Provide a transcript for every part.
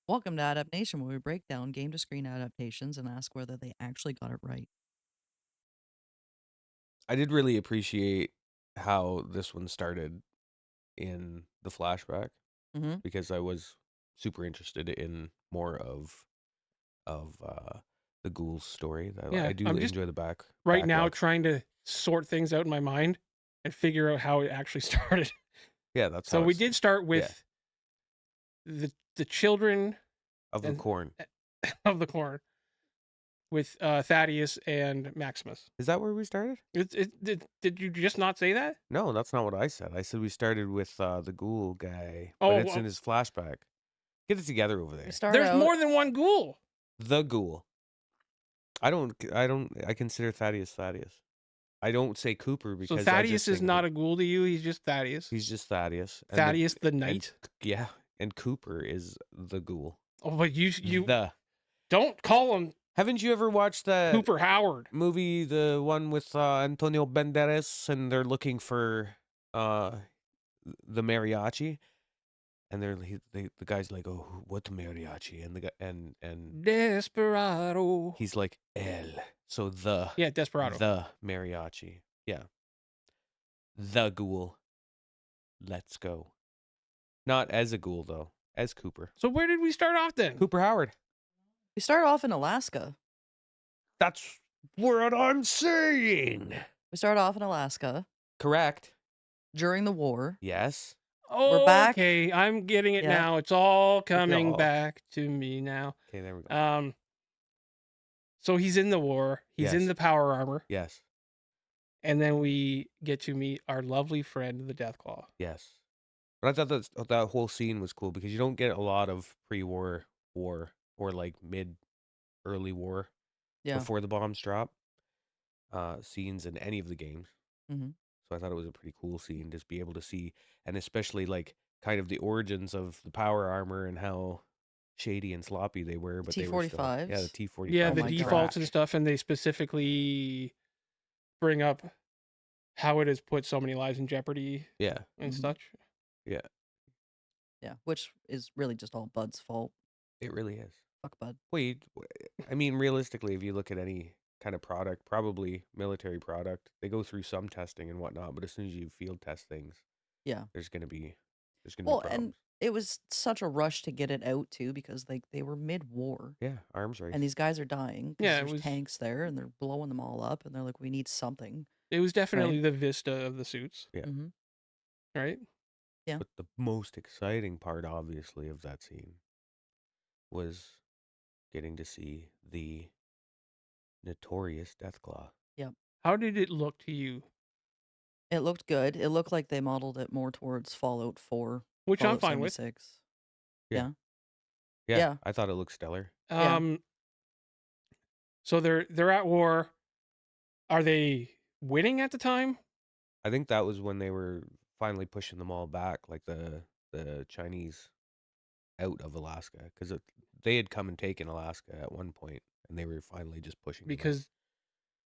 Welcome to Adaptation, where we break down game to screen adaptations and ask whether they actually got it right. I did really appreciate how this one started in the flashback Mm-hmm. because I was super interested in more of the ghoul's story. I Yeah, do I'm just enjoy the back right now backlog. trying to sort things out in my mind and figure out how it actually started. Yeah, that's So how we it's did start with the children of the and corn. of the corn with Thaddeus and Maximus. Is that where we started? Did you just not say that? No, that's not what I said. I said we started with the ghoul guy, but Oh, it's well, in his flashback. Get it together over We there. start there's out. more than one ghoul. The ghoul. I consider Thaddeus. I don't say Cooper So because I just Thaddeus is think not a ghoul to you. He's just Thaddeus. he's just Thaddeus. Thaddeus the knight. Yeah, and Cooper is the ghoul. Oh, but you The don't call him Haven't you ever watched the Cooper Howard. movie, the one with Antonio Banderas, and they're looking for the mariachi, and the guy's like, "Oh, what mariachi?" And the guy and Desperado. he's like, "El," so the Desperado. mariachi, yeah, the ghoul. Let's go. Not as a ghoul though, as Cooper. So where did we start off then? Cooper Howard. We start off in Alaska. That's what I'm saying. We start off in Alaska Correct. during the war. Yes. We're back. Okay, I'm getting it Yeah. now. It's all coming all- back to me now. Okay, there we go. So he's in the war. He's in Yes. the power armor, Yes. and then we get to meet our lovely friend, the Deathclaw. Yes. But I thought that whole scene was cool because you don't get a lot of pre-war war or like early war Yeah. before the bombs drop scenes in any of the games. Mm-hmm. So I thought it was a pretty cool scene just be able to see, and especially like kind of the origins of the power armor and how shady and sloppy they were. But they were still, T-45s. yeah, the T-45. Yeah, Oh the my defaults and trash. stuff, and they specifically bring up how it has put so many lives in jeopardy Yeah. and Mhm. such. Yeah. Yeah, which is really just all Bud's fault. It really is. Fuck Bud. Wait, I mean, realistically, if you look at any kind of product, probably military product, they go through some testing and whatnot, but as soon as you field test things, Yeah. there's gonna be Well, problems. and it was such a rush to get it out too because they were mid-war Yeah, arms race. and these guys are dying. 'Cause Yeah, it there's was- tanks there and they're blowing them all up and they're like, we need something. It was definitely the vista of the suits, Yeah. Mm-hmm. right? Yeah. But the most exciting part, obviously, of that scene was getting to see the notorious Deathclaw. Yep. How did it look to you? It looked good. It looked like they modeled it more towards Fallout 4. Which I'm Fallout fine with. 76. Yeah. Yeah. Yeah, I thought it looked stellar. Yeah. So they're at war. Are they winning at the time? I think that was when they were finally pushing them all back, like the Chinese out of Alaska, because they had come and taken Alaska at one point, and they were finally just pushing them out. Because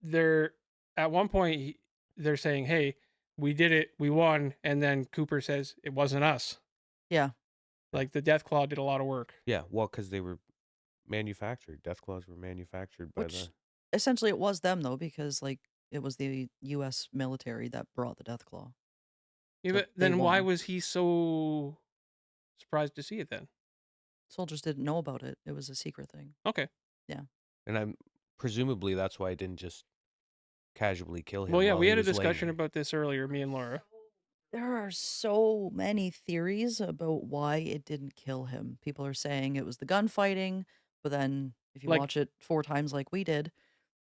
they're at one point they're saying, "Hey, we did it, we won," and then Cooper says it wasn't us. Yeah. Like the Deathclaw did a lot of work. Yeah, well, because they were manufactured. Deathclaws were manufactured by Which essentially it was them though, because like it was the U.S. military that brought the Deathclaw. Yeah, So but they then why won. was he so surprised to see it then? Soldiers didn't know about it. It was a secret thing. Okay. and I'm presumably that's why I didn't just casually kill him. Well, yeah, while we he had a was discussion laying. about this earlier, me and Laura. There are so many theories about why it didn't kill him. People are saying it was the gunfighting, but then if you Like- watch it 4 times like we did,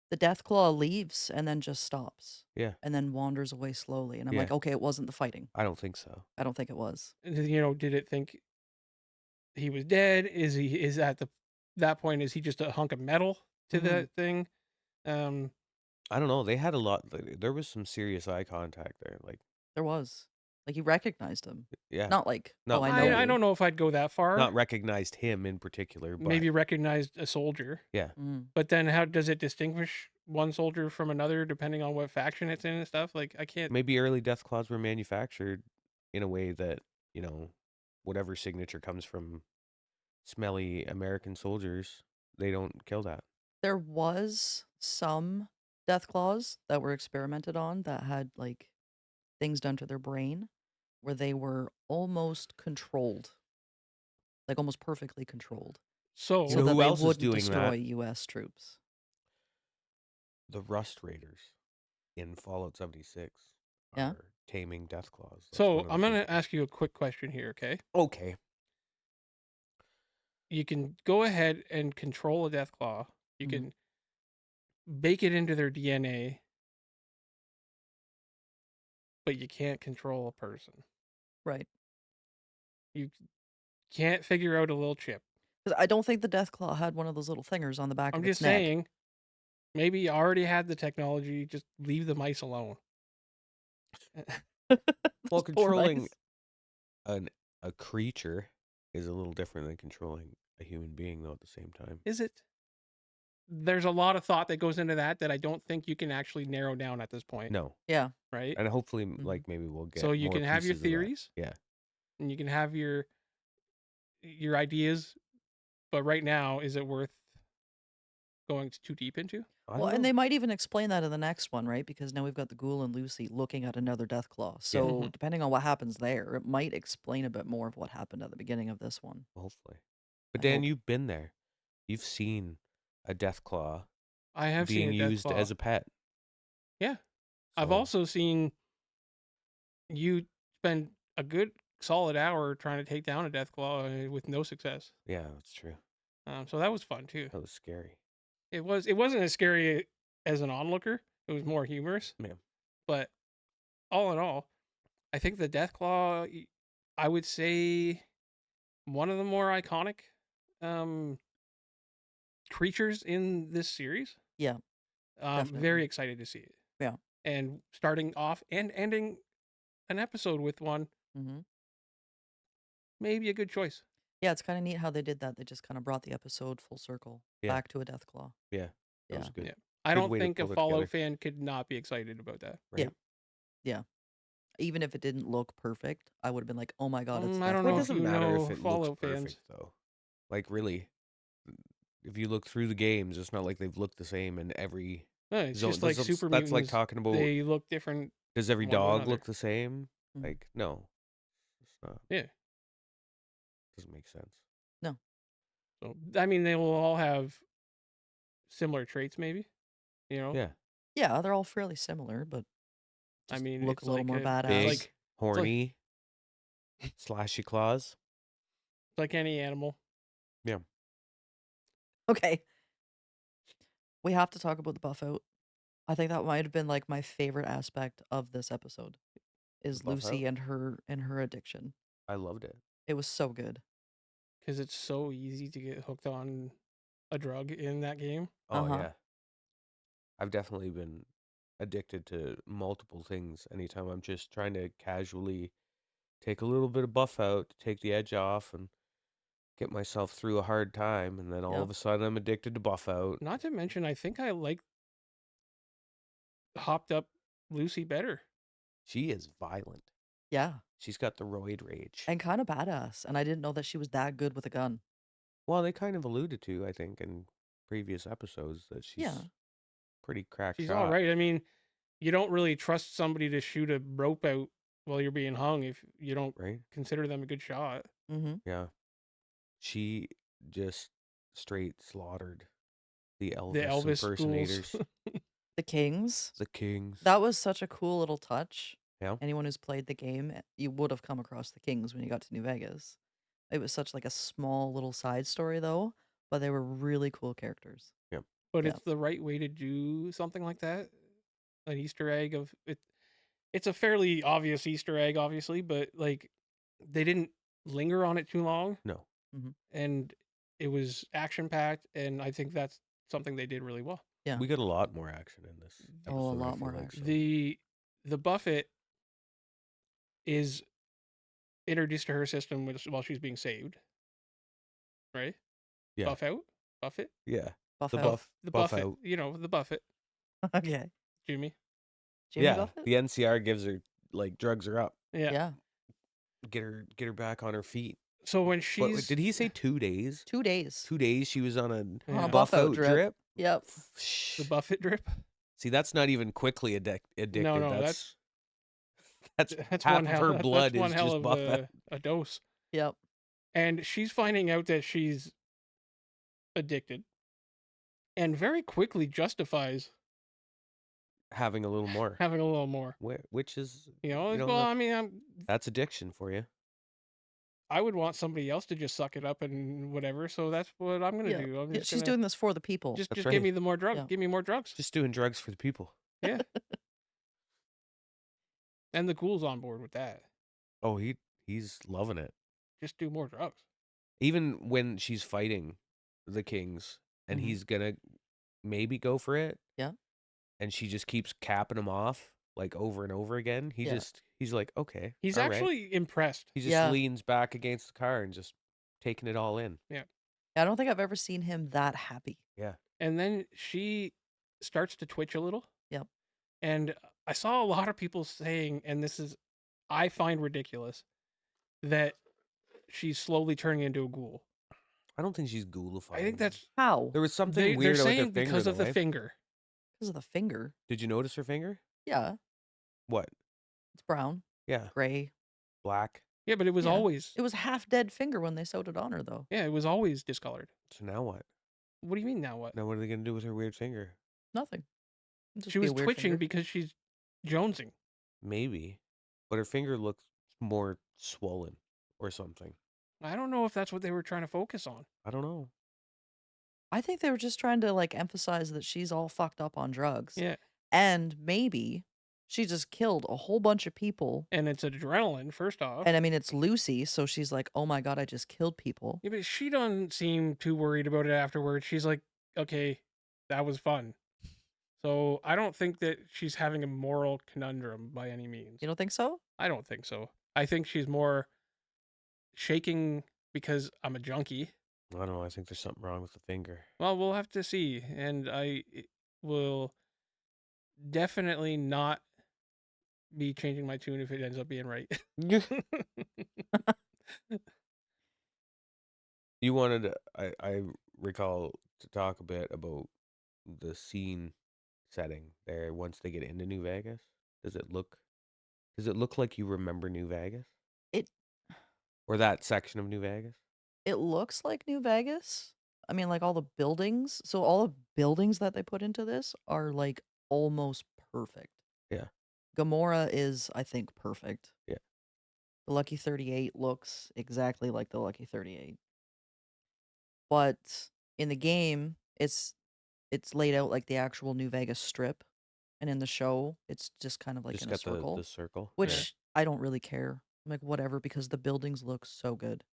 the Deathclaw leaves and then just stops. Yeah. And then wanders away slowly. And I'm Yeah. like, okay, it wasn't the fighting. I don't think so. I don't think it was. Did it think he was dead? Is at that point is he just a hunk of metal to Mhm. that thing? I don't know. They had a lot. There was some serious eye contact there. Like, There was. Like he recognized him. yeah, Not like, No, oh, I know I you. don't know if I'd go that far. not recognized him in particular, but Maybe recognized a soldier. yeah, Mm. But then how does it distinguish one soldier from another depending on what faction it's in and stuff? Like I can't. maybe early Deathclaws were manufactured in a way that whatever signature comes from smelly American soldiers, they don't kill that. There was some death claws that were experimented on that had like things done to their brain where they were almost controlled, like almost perfectly controlled, So You so know that who they else is wouldn't doing destroy that? US troops. The Rust Raiders in Fallout 76 Yeah. are taming death claws. That's so one of the I'm gonna features. ask you a quick question here, okay? Okay. You can go ahead and control a death claw. You Mhm. can bake it into their DNA, but you can't control a person. Right. You can't figure out a little chip. 'Cause I don't think the death claw had one of those little fingers on the back I'm of its just neck. saying, maybe you already had the technology. Just leave the mice alone. Well, Those poor controlling mice. a creature is a little different than controlling a human being, though, at the same time. Is it? There's a lot of thought that goes into that I don't think you can actually narrow down at this point, No. Yeah. right? And hopefully, Mhm. like, maybe we'll get So you more can have your pieces of that. theories Yeah. and you can have your ideas, but right now, is it worth going too deep into? I Well, don't and know. they might even explain that in the next one, right? Because now we've got the Ghoul and Lucy looking at another death claw. So Mhm. depending on what happens there, it might explain a bit more of what happened at the beginning of this one. Hopefully. But I Dan, hope. you've been there. You've seen a death claw I have seen being a death used claw. as a pet. Yeah. I've So, also seen you spend a good solid hour trying to take down a death claw with no success. yeah, that's true. So that was fun too. That was scary. It wasn't as scary as an onlooker. It was more humorous. Yeah. But all in all, I think the Deathclaw, I would say, one of the more iconic um, creatures in this series. Yeah, definitely. Very excited to see it. Yeah. And starting off and ending an episode with one, hmm maybe a good choice. Yeah, it's kind of neat how they did that. They just kind of brought the episode full circle Yeah. back to a death claw. Yeah. That Yeah. was good. Yeah. I Good don't way to think a pull it Fallout together. fan could not be excited about that. Right? Yeah. Yeah. Even if it didn't look perfect, I would have been like, "Oh my god, it's I don't death Well, it know claw." if doesn't you matter know if it looks Fallout fans. perfect, though. Like, really, if you look through the games, it's not like they've looked the same in every No, it's zone. just like super That's like mutants. talking about, They look different. does every one to dog another. look the same? Mhm. Like, no. It's not. Yeah. Doesn't make sense. No. So I mean, they will all have similar traits, maybe. You know. Yeah. Yeah, they're all fairly similar, but I just mean, look it's a little like more badass. Big, like horny, slashy claws. it's like any animal. Yeah. Okay. We have to talk about the buff out. I think that might have been like my favorite aspect of this episode is buff Lucy out? and her addiction. I loved it. It was so good. Because it's so easy to get hooked on a drug in that game. Oh, Uh-huh. yeah. I've definitely been addicted to multiple things anytime I'm just trying to casually take a little bit of buff out to take the edge off and get myself through a hard time, and then all Yep. of a sudden I'm addicted to buff out. Not to mention, I think I like hopped up Lucy better. She is violent. Yeah. She's got the roid rage. And kind of badass. And I didn't know that she was that good with a gun. Well, they kind of alluded to, I think, in previous episodes that she's Yeah. pretty crack She's shot. all right. I mean, you don't really trust somebody to shoot a rope out while you're being hung if you don't Right? consider them a good shot. Mm-hmm. Yeah. She just straight slaughtered the Elvis, The Elvis impersonators. schools. The Kings. The Kings. That was such a cool little touch. Yeah. Anyone who's played the game, you would have come across the Kings when you got to New Vegas. It was such like a small little side story though, but they were really cool characters. But Yeah. it's the right way to do something like that. An Easter egg of it. It's a fairly obvious Easter egg, obviously, but like they didn't linger on it too long, No. and it was action packed, and I think that's something they did really well. Yeah. We got a lot more action in this Oh, a episode, I lot feel more like, action. so. The Buffett is introduced to her system while she's being saved, right? Yeah. Buffett, Yeah. Buff The out. buff. the buff Buffett, out. you know, the Buffett, Okay. Jimmy. Jimmy Yeah. Buffett? The NCR gives her, like, drugs her up. Yeah. Yeah. Get her back on her feet. So when But she's did he say 2 days? 2 days 2 days she was on a on Yeah. a buff out drip? Yep. the Buffett drip, See, that's not even quickly addicted. no, That's that's half one of hell. her That's blood one is hell just of buff out. a dose. Yep. And she's finding out that she's addicted, and very quickly justifies Having a little more. having a little more. Which is, Well, I mean, that's addiction for you. I would want somebody else to just suck it up and whatever. So that's what I'm gonna Yeah. do. I'm Yeah, just she's gonna doing this for the people. just That's give right. me the more drugs. Yeah. Give me more drugs. Just doing drugs for the people. Yeah. And the ghoul's on board with that. Oh, he's loving it. Just do more drugs. Even when she's fighting the kings and Mhm. he's gonna maybe go for it. Yeah. And she just keeps capping him off like over and over again. Yeah. He's like, okay. He's all right. actually impressed. He just Yeah. leans back against the car and just taking it all in. I don't think I've ever seen him that happy. Yeah. And then she starts to twitch a little. Yep. And I saw a lot of people saying, and this is, I find ridiculous, that she's slowly turning into a ghoul. I don't think she's ghoulified. I think that's How? There was something they're weird about her saying finger. because of though, the eh? finger. Because of the finger. Did you notice her finger? Yeah. What? It's brown, Yeah. gray. Black. Yeah, but it was Yeah. always It was a half dead finger when they sewed it on her, though. it was always discolored. So now what? What do you mean now? What? Now what are they gonna do with her weird finger? Nothing. It'd just She be a was weird twitching finger. because she's jonesing. Maybe. But her finger looks more swollen or something. I don't know if that's what they were trying to focus on. I don't know. I think they were just trying to like emphasize that she's all fucked up on drugs. Yeah. And maybe she just killed a whole bunch of people. And it's adrenaline, first off. And I mean, it's Lucy, so she's like, oh my God, I just killed people. Yeah, but she doesn't seem too worried about it afterwards. She's like, okay, that was fun. So I don't think that she's having a moral conundrum by any means. You don't think so? I don't think so. I think she's more shaking because I'm a junkie. I don't know. I think there's something wrong with the finger. Well, we'll have to see. And I will definitely not be changing my tune if it ends up being right. You wanted, I recall, to talk a bit about the scene setting there once they get into New Vegas. Does it look like you remember New Vegas? It Or that section of New Vegas? it looks like New Vegas. I mean, like all the buildings. So all the buildings that they put into this are like almost perfect. Yeah. Gamora is, I think, perfect. Yeah. The Lucky 38 looks exactly like the Lucky 38. But in the game, it's laid out like the actual New Vegas Strip, and in the show, it's just kind of like Just in a got circle, the circle. which I don't really care. I'm like, whatever, because the buildings look so good.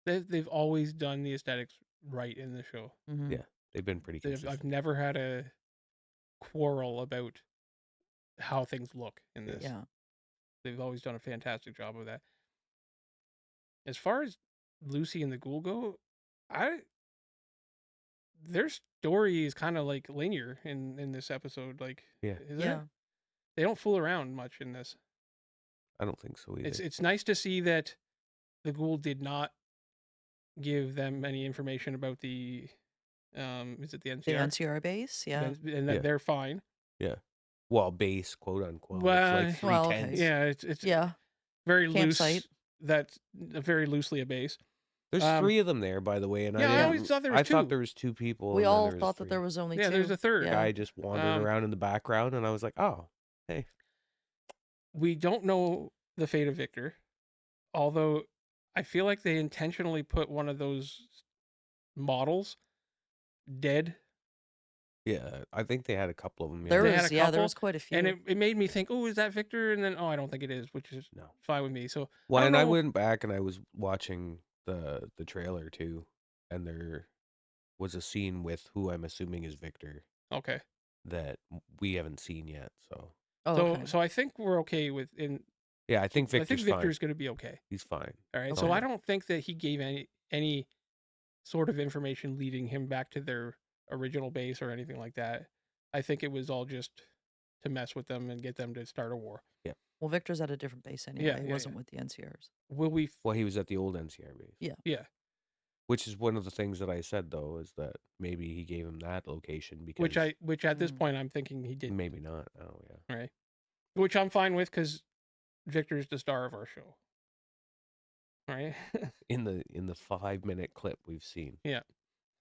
They've always done the aesthetics right in the show. Mhm. Yeah. They've been pretty consistent. I've never had a quarrel about how things look in this. Yeah. They've always done a fantastic job of that. As far as Lucy and the Ghoul go, their story is kind of like linear in this episode. Like, Yeah. isn't Yeah. it? They don't fool around much in this. I don't think so either. It's nice to see that the Ghoul did not give them any information about the is it the NCR? The NCR base, yeah. And that Yeah. they're fine. Well, base, quote unquote. Well, it's like 3 well, okay. tents. Yeah, it's Yeah. very Campsite. loose. That's very loosely a base. There's Um, 3 of them there, by the way, and yeah, I I always thought there was I thought 2. there was 2 people. We and then all there was thought that 3. there was only Yeah, 2. there's a third. Yeah. Guy just wandering Um, around in the background, and I was like, oh, hey. We don't know the fate of Victor, although I feel like they intentionally put one of those models dead, Yeah, I think they had a couple of them. There They was had a there couple, was quite a few. and it made me think, oh, is that Victor? And then, oh, I don't think it is, which is No. fine with me. So Well, don't and I know. went back and I was watching the trailer too, and there was a scene with who I'm assuming is Victor Okay, that we haven't seen yet. So oh, so okay. so I think we're okay with yeah, I think I Victor's think Victor's fine. going to be okay. He's fine. All right. So Okay. I don't think that he gave any sort of information leading him back to their original base or anything like that. I think it was all just to mess with them and get them to start a war. Well, Victor's at a different base anyway. Yeah, He yeah, wasn't yeah. with the NCRs. Will we? Well, he was at the old NCR base. Yeah. Which is one of the things that I said though, is that maybe he gave him that location because Which at this Mm. point I'm thinking he did. maybe not. Oh yeah. Right. Which I'm fine with because Victor's the star of our show. Right. In the 5-minute clip we've seen. Yeah.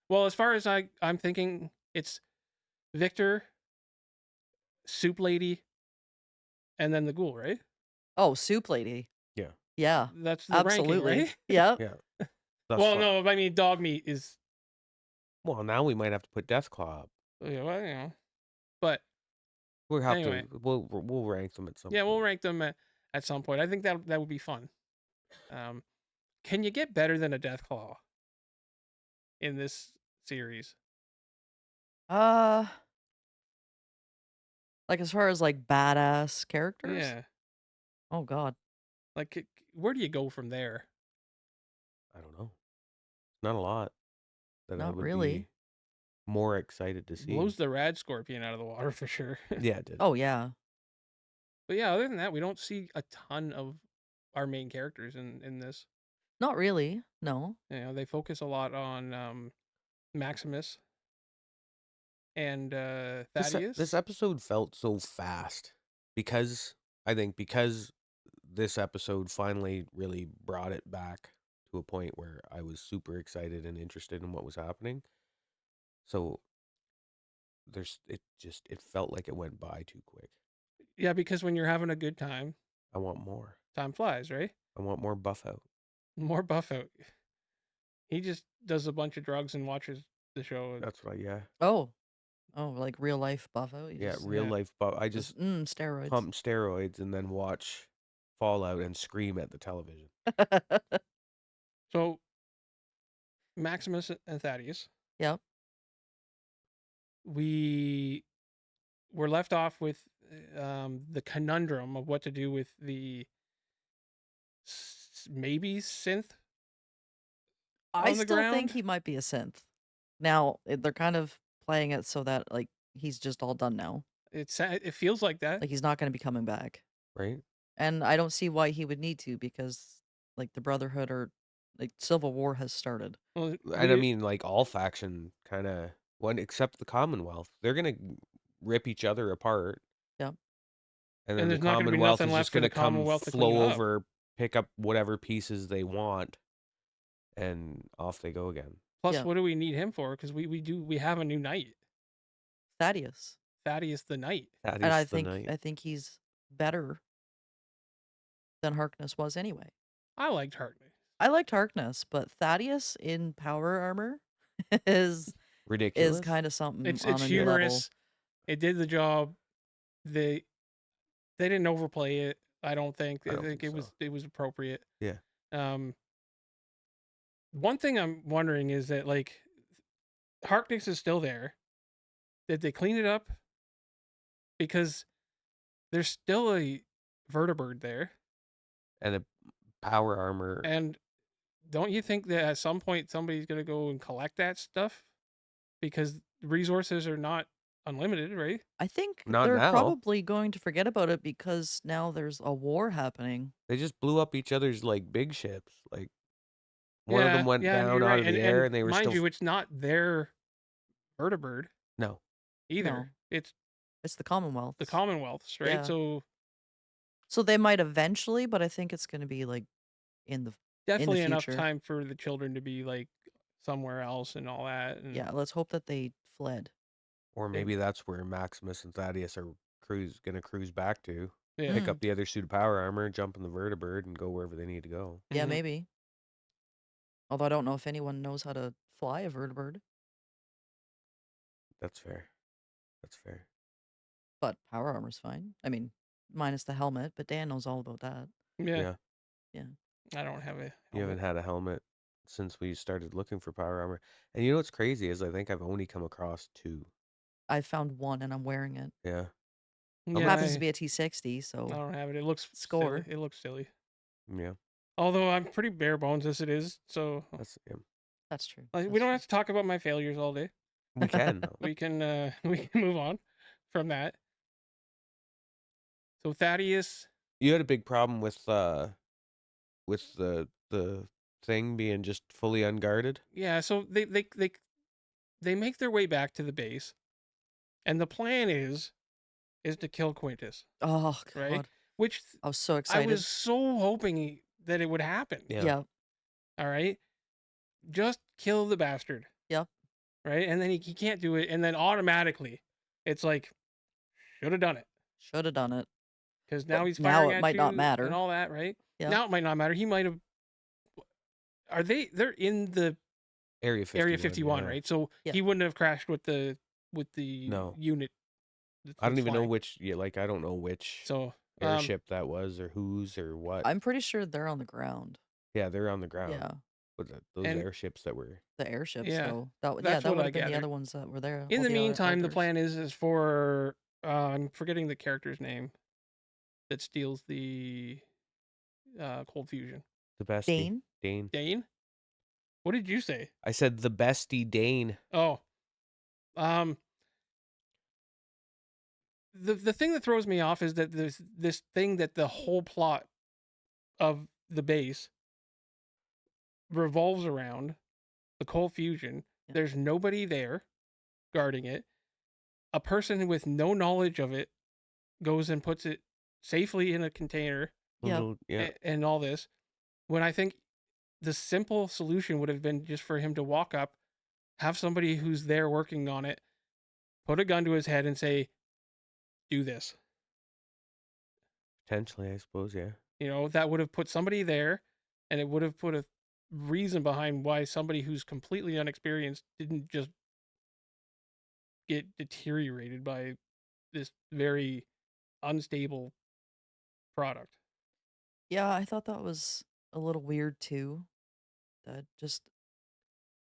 Well, as far as I'm thinking, it's Victor, Soup Lady, and then the ghoul, right? Oh, Soup Lady. Yeah. Yeah, That's the ranking, absolutely. right? Yeah. Yeah. Thus Well, far. no, I mean dog meat is. Well, now we might have to put Deathclaw up. Yeah, well, you know, but We'll have Anyway. to. We'll rank them at some. yeah, point. we'll rank them at some point. I think that would be fun. Can you get better than a Deathclaw in this series? Like as far as like badass characters? Yeah. Oh God. Like, where do you go from there? I don't know. Not a lot. That I Not would really. be more excited to see. Blows the rad scorpion out of the water for sure. Yeah, it did. Oh yeah. But yeah, other than that, we don't see a ton of our main characters in this. Not really. No. You know, they focus a lot on Maximus and Thaddeus. This episode felt so fast because I think because this episode finally really brought it back to a point where I was super excited and interested in what was happening. So it felt like it went by too quick. Yeah, because when you're having a good time, I want more. time flies, right? I want more buff out. More buff out. He just does a bunch of drugs and watches the show. That's right. Yeah. Oh. Oh, like real life buffo. You Yeah. just, Real yeah. life buff. I just steroids. pump steroids and then watch Fallout and scream at the television. So Maximus and Thaddeus, Yep. we were left off with the conundrum of what to do with the maybe synth. I on the still ground? think he might be a synth. Now they're kind of playing it so that like he's just all done now. It feels like that. Like he's not going to be coming back. Right. And I don't see why he would need to because like the Brotherhood or like Civil War has started. Well, And I mean, like all faction kind of one except the Commonwealth. They're gonna rip each other apart. Yep. And then And the there's not gonna be Commonwealth nothing is left just for the gonna come Commonwealth to clean flow up. over, pick up whatever pieces they want, and off they go again. Plus, Yeah. what do we need him for? Because we have a new knight, Thaddeus. Thaddeus the Knight. That And is the night. I think he's better than Harkness was anyway. I liked Hartnett. I liked Harkness, but Thaddeus in power armor is Ridiculous. kind of something It's on a new humorous. level. It did the job. They didn't overplay it. I don't think. I don't think think it was appropriate. Yeah. One thing I'm wondering is that like Harkness is still there. Did they clean it up? Because there's still a vertibird there. And a power armor. And don't you think that at some point somebody's gonna go and collect that stuff? Because resources are not unlimited, right? I think Not they're now. probably going to forget about it because now there's a war happening. They just blew up each other's like big ships. Like one of them went down you're out right. of the air, and they were mind still you, it's not their vertibird no. either. No. It's It's the Commonwealth. the Commonwealth's, right? Yeah. So they might eventually, but I think it's going to be like in the definitely enough future. time for the children to be like somewhere else and all that. And yeah. Let's hope that they fled. Or maybe that's where Maximus and Thaddeus are gonna cruise back to. yeah. Pick up the other suit of power armor, jump in the vertibird, and go wherever they need to go. Yeah, Mhm. maybe. Although I don't know if anyone knows how to fly a vertibird, That's fair. That's fair. but power armor's fine. I mean, minus the helmet, but Dan knows all about that. Yeah. Yeah. I don't have a. You haven't had a helmet since we started looking for power armor. And you know what's crazy is I think I've only come across 2. I found one and I'm wearing it. Yeah. It Yeah, happens to be a T60, I so don't have it. It looks Score. Silly. It looks silly. Yeah. Although I'm pretty bare bones as it is, so That's yeah. that's true. we That's don't true. have to talk about my failures all day. We can though. We can we can move on from that. So Thaddeus, You had a big problem with the thing being just fully unguarded. Yeah, so they make their way back to the base, and the plan is to kill Quintus, Oh right? God, Which I was so I excited. was so hoping that it would happen. Yeah. Yeah. All right, just kill the bastard. Yep. Right, and then he can't do it, and then automatically, it's like should have done it Should have done it. because But now he's now firing it at might not you and matter. all that, right? Yeah. Now it might not matter. He might have. Are they? They're in the Area 51. Area 51, yeah. right? So Yeah. he wouldn't have crashed with the No. unit. I don't that's even know flying. which. Yeah, like I don't know which So airship that was or whose or what. I'm pretty sure they're on the ground. Yeah, they're on the ground. Yeah. But those And- airships that were. The airships, Yeah, though. That that's that what would I have been the gathered. other ones that were there. In all the other meantime, the elders. plan is for I'm forgetting the character's name that steals the cold fusion. The bestie. Dane. Dane? What did you say? I said the bestie Dane. Oh. The thing that throws me off is that there's this thing that the whole plot of the base revolves around the cold fusion. Yeah. There's nobody there guarding it. A person with no knowledge of it goes and puts it safely in a container Yeah. Yeah. and all this. When I think the simple solution would have been just for him to walk up, have somebody who's there working on it, put a gun to his head and say, do this. Potentially, I suppose. Yeah. You know, that would have put somebody there and it would have put a reason behind why somebody who's completely unexperienced didn't just get deteriorated by this very unstable product. Yeah, I thought that was a little weird too. That just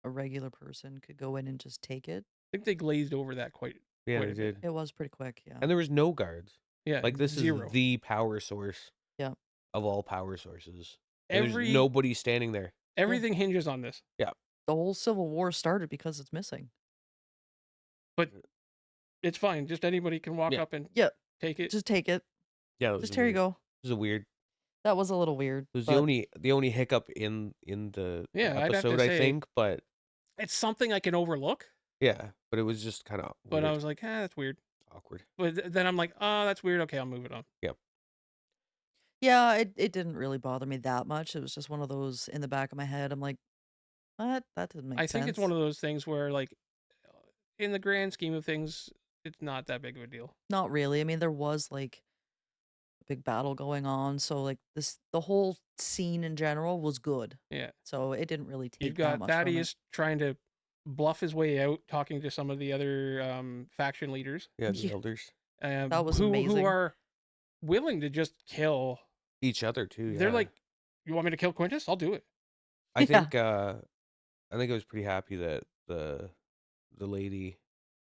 a regular person could go in and just take it. I think they glazed over that quite Yeah, quite they a bit. did. It was pretty quick. Yeah. And there was no guards. Yeah, Like this zero. is the power source. Yeah. Of all power sources. And Every there's nobody standing there. everything hinges on this. The whole Civil War started because it's missing. But it's fine. Just anybody can walk Yeah. up and Yeah. take it. Just take it. Yeah, it was Just here you weird. go. It was a weird. That was a little weird. It was but the only hiccup in the Yeah, I'd have to episode, I say- think. But It's something I can overlook. yeah, but it was just kind of. But I was like, that's weird. awkward. But then I'm like, oh, that's weird. Okay, I'll move it on. Yeah, it didn't really bother me that much. It was just one of those in the back of my head. I'm like, what? That didn't make I sense. think it's one of those things where, like, in the grand scheme of things, it's not that big of a deal. Not really. I mean, there was like a big battle going on, so like the whole scene in general was good. Yeah. So it didn't really take You've that got much from it. Thaddeus trying to bluff his way out, talking to some of the other faction leaders. Yeah, the Yeah. elders. That was who amazing. are willing to just kill. Each other too. Yeah. They're like, you want me to kill Quintus? I'll do it. I Yeah. think I was pretty happy that the lady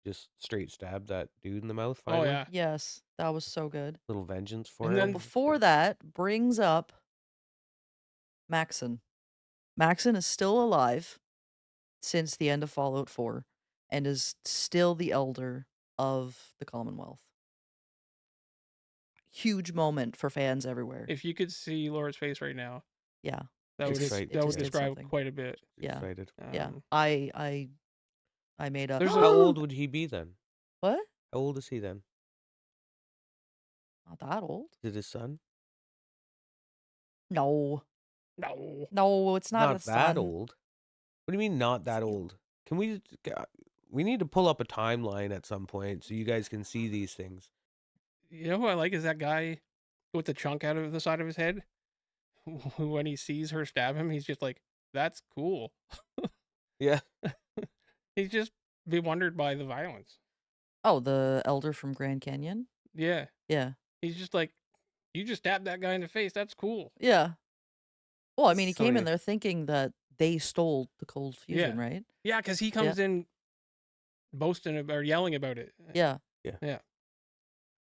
just straight stabbed that dude in the mouth. Oh, Finally. yeah. Yes, that was so good. Little vengeance for And him. then- Before that, brings up Maxon. Maxon is still alive since the end of Fallout 4 and is still the elder of the Commonwealth. Huge moment for fans everywhere. If you could see Laura's face right now, Yeah. that would Excited. that would just did describe something. quite a bit. Yeah. Excited. Yeah. Um, I made up. There's How old would he be then? What? How old is he then? Not that old. Is it his son? No. No. No, it's not, a that son. old. What do you mean not that old? Can we need to pull up a timeline at some point so you guys can see these things. You know who I like is that guy with the chunk out of the side of his head. Who, when he sees her stab him, he's just like, "That's cool." Yeah. He's just bewildered by the violence. Oh, the elder from Grand Canyon? Yeah, Yeah. he's just like, "You just stabbed that guy in the face. That's cool." Yeah. Well, I mean, he So came yeah. in there thinking that they stole the cold fusion, right? Yeah, because he comes in boasting or yelling about it. Yeah.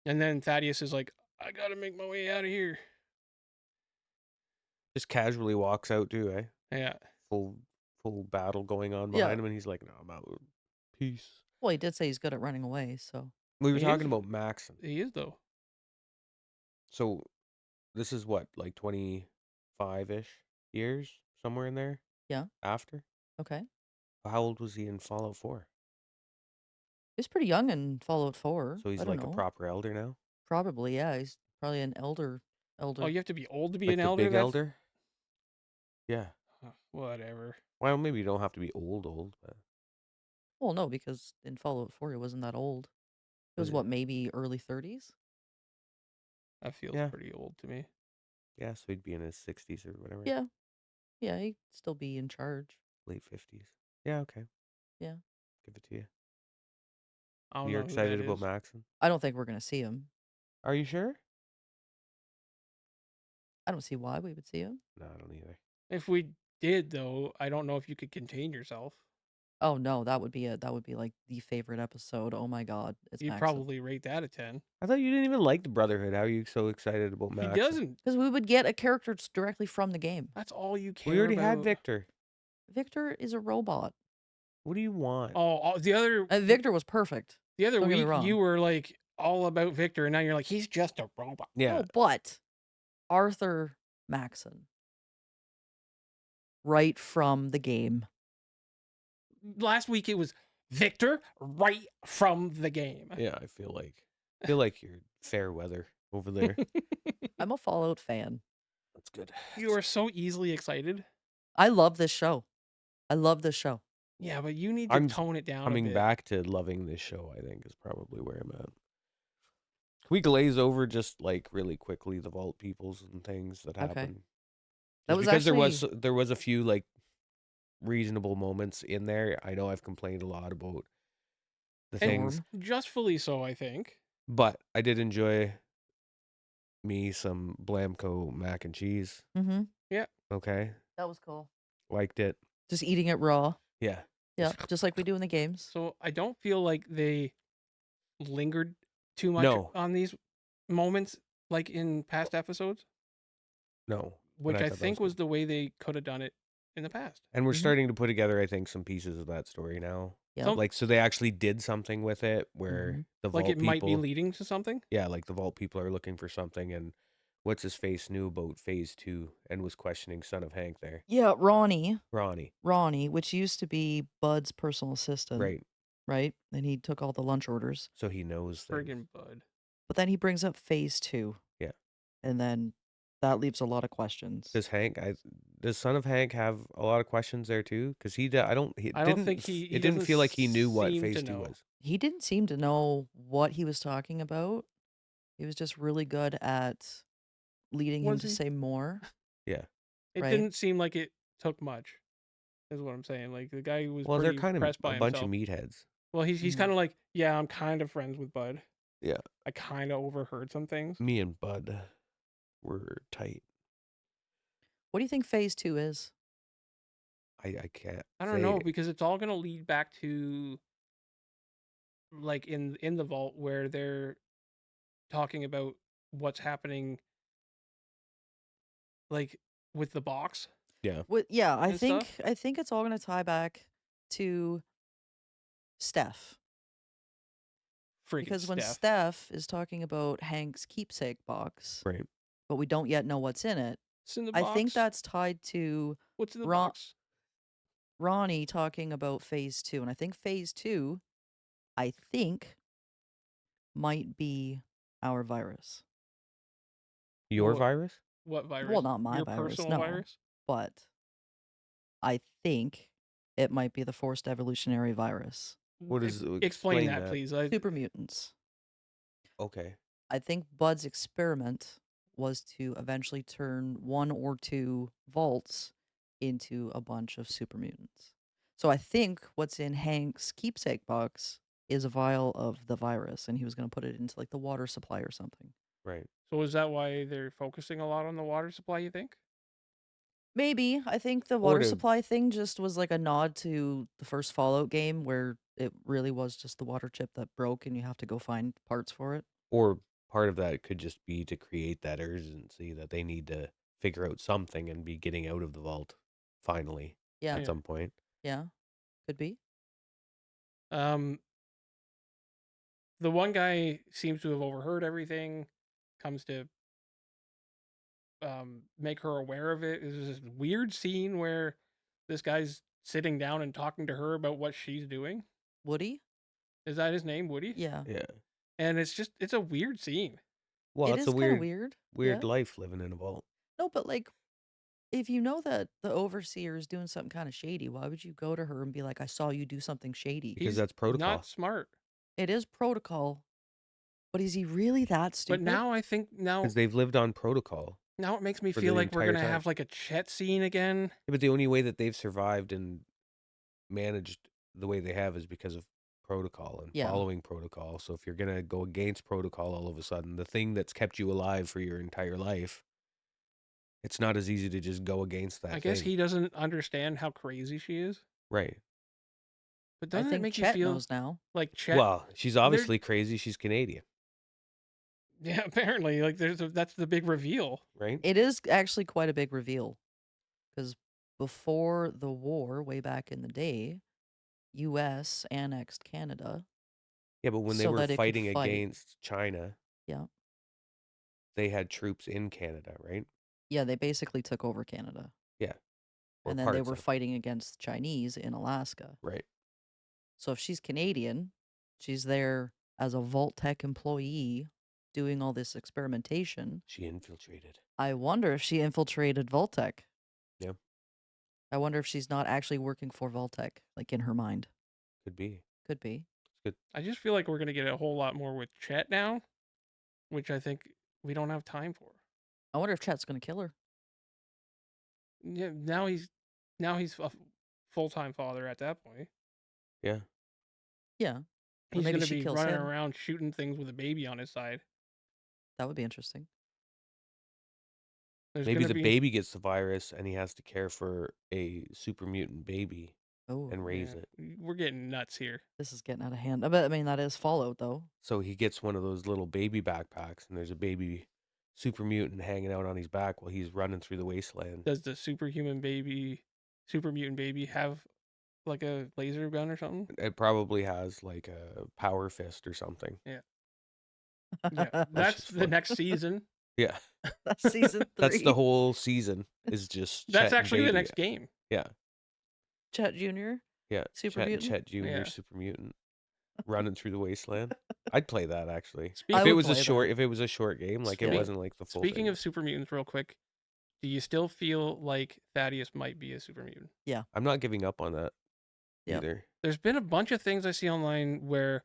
And then Thaddeus is like, "I gotta make my way out of here." Just casually walks out too, eh? Yeah. Full battle going on Yeah. behind him, and he's like, "No, I'm out. Peace." Well, he did say he's good at running away, so. We were He talking is. about Maxon. He is though. So this is what, like 25-ish years, somewhere in there Yeah. after? Okay. How old was he in Fallout 4? He's pretty young in Fallout 4. So I he's don't like a know. proper elder now? Probably, yeah. He's probably an elder. Oh, Elder. you have to be old to be Like an the elder? big That's elder? Yeah. whatever. Well, maybe you don't have to be old, but Well, no, because in Fallout 4 he wasn't that old. It was was what, maybe early 30s? That feels yeah. pretty old to me. Yeah, so he'd be in his 60s or whatever. Yeah. Yeah, he'd still be in charge. Late 50s. Yeah, okay. Yeah. Give it to you. I don't You're know who that excited about is. Maxon? I don't think we're going to see him. Are you sure? I don't see why we would see him. No, I don't either. If we did, though, I don't know if you could contain yourself. Oh no, that would be like the favorite episode. Oh my god, it's You'd Maxim. probably rate that a 10. I thought you didn't even like the Brotherhood. How are you so excited about He Maxon? doesn't. Because we would get a character directly from the game. That's all you care We already about. had Victor. Victor is a robot. What do you want? Oh, the other Victor was perfect. the other don't get me week wrong. you were like all about Victor, and now you're like he's just a robot. Yeah. No, but Arthur Maxon, right from the game. Last week it was Victor right from the game. Yeah, I feel like you're fair weather over there. I'm a Fallout fan. That's good. You are so easily excited. I love this show. I love this show. Yeah, but you need to I'm tone it down a Coming bit. back to loving this show, I think, is probably where I'm at. Can we glaze over just like really quickly the Vault Peoples and things that Okay. happened? That Just was because actually there was a few like reasonable moments in there. I know I've complained a lot about the And things, justfully so, I think. but I did enjoy me some Blamco mac and cheese. Mm-hmm. Okay, That was cool. liked it. Just eating it raw. Yeah, Yeah, just like we do in the games. So I don't feel like they lingered too much No. on these moments like in past episodes, no. which and I thought that think was good. the way they could have done it in the past. And we're Mhm. starting to put together, I think, some pieces of that story now. Yeah. Like, so they actually did something with it where Mhm. the Like Vault it might be people, leading to something. yeah, like the Vault people are looking for something, and what's his face knew about Phase 2 and was questioning Son of Hank there. Yeah, Ronnie, Ronnie, which used to be Bud's personal assistant, right? right? And he took all the lunch orders. So he knows things. Friggin' Bud. But then he brings up phase 2. Yeah. And then that leaves a lot of questions. Does Son of Hank have a lot of questions there too? Because I don't think he it didn't feel like he knew what seem Phase to 2 know. was. He didn't seem to know what he was talking about. He was just really good at leading him Was to he? say more. Yeah. It Right. didn't seem like it took much. Is what I'm saying. Like the guy was Well, they're pretty kind of impressed by a bunch himself. of meatheads. Well, he's Mhm. kind of like, yeah, I'm kind of friends with Bud. Yeah. I kind of overheard some things. Me and Bud were tight. What do you think phase 2 is? I can't. I don't know because it's all gonna lead back to like in the vault where they're talking about what's happening, like with the box. Yeah. Yeah, I And think stuff? I think it's all going to tie back to Steph. Friggin' Because when Steph. Steph is talking about Hank's keepsake box, Right. but we don't yet know what's in it, What's in the I box? think that's tied to What's in the Ron- box? Ronnie talking about phase 2. And I think phase 2, I think, might be our virus. Your What- virus? What virus? Well, not my Your virus, personal no. virus? But I think it might be the forced evolutionary virus. What is Explain that, please. Super mutants. Okay. I think Bud's experiment was to eventually turn 1 or 2 vaults into a bunch of super mutants. So I think what's in Hank's keepsake box is a vial of the virus, and he was going to put it into like the water supply or something. Right. So is that why they're focusing a lot on the water supply, you think? Maybe. I think the water supply thing just was like a nod to the first Fallout game where it really was just the water chip that broke and you have to go find parts for it. Or part of that could just be to create that urgency that they need to figure out something and be getting out of the vault finally Yeah. at some point. Yeah. Could be. The one guy seems to have overheard everything, comes to make her aware of it. There's this weird scene where this guy's sitting down and talking to her about what she's doing. Woody? Is that his name, Woody? Yeah. Yeah. And it's a weird scene. Well, It it's is a kind of weird weird. Yeah. life living in a vault. No, but like, if you know that the overseer is doing something kind of shady, why would you go to her and be like, I saw you do something shady? Because He's that's protocol. not smart. It is protocol, but is he really that But stupid? now I think Because they've lived on protocol. now it makes me for feel the like we're entire gonna time. have like a Chet scene again. Yeah, but the only way that they've survived and managed the way they have is because of protocol and Yeah. following protocol. So if you're going to go against protocol all of a sudden, the thing that's kept you alive for your entire life, it's not as easy to just go against that I guess thing. he doesn't understand how crazy she is. Right. But I doesn't it think make Chet you feel knows now. like Chet? Well, she's obviously crazy. She's Canadian, Yeah, apparently, like that's the big reveal. right? It is actually quite a big reveal because before the war, way back in the day, U.S. annexed Canada. Yeah, but when they so were that it could fighting fight. against China, Yeah. they had troops in Canada, right? Yeah, they basically took over Canada. Yeah. Or And then they parts were of, fighting against Chinese in Alaska. right? So if she's Canadian, she's there as a Vault Tech employee doing all this experimentation. She infiltrated. I wonder if she infiltrated Vault Tech. Yeah. I wonder if she's not actually working for Vault Tech, like in her mind. Could be. Could be. It's good. I just feel like we're gonna get a whole lot more with Chet now, which I think we don't have time for. I wonder if Chet's going to kill her. Yeah, now he's a full-time father at that point. Yeah. Yeah. Or He's maybe gonna she be kills running him. around shooting things with a baby on his side. That would be interesting. There's Maybe gonna the be baby gets the virus and he has to care for a super mutant baby Oh, and raise it. We're getting nuts here. this is getting out of hand. I mean, that is Fallout, though. So he gets one of those little baby backpacks and there's a baby super mutant hanging out on his back while he's running through the wasteland. Does the super mutant baby have like a laser gun or something? It probably has like a power fist or something. Yeah, that's just the fun. next season. Yeah. That's season 3. That's the whole season is just That's Chet and actually the baby. next game. Yeah. Chet Jr. Yeah. Super Chet, mutant? Chet Jr. Yeah. Super mutant running through the wasteland. I'd play that actually. Speaking- I If it would was a play short, that. if it was a short game, like it Yeah. wasn't like the full Speaking thing. of super mutants, real quick, do you still feel like Thaddeus might be a super mutant? I'm not giving up on that Yep. either. There's been a bunch of things I see online where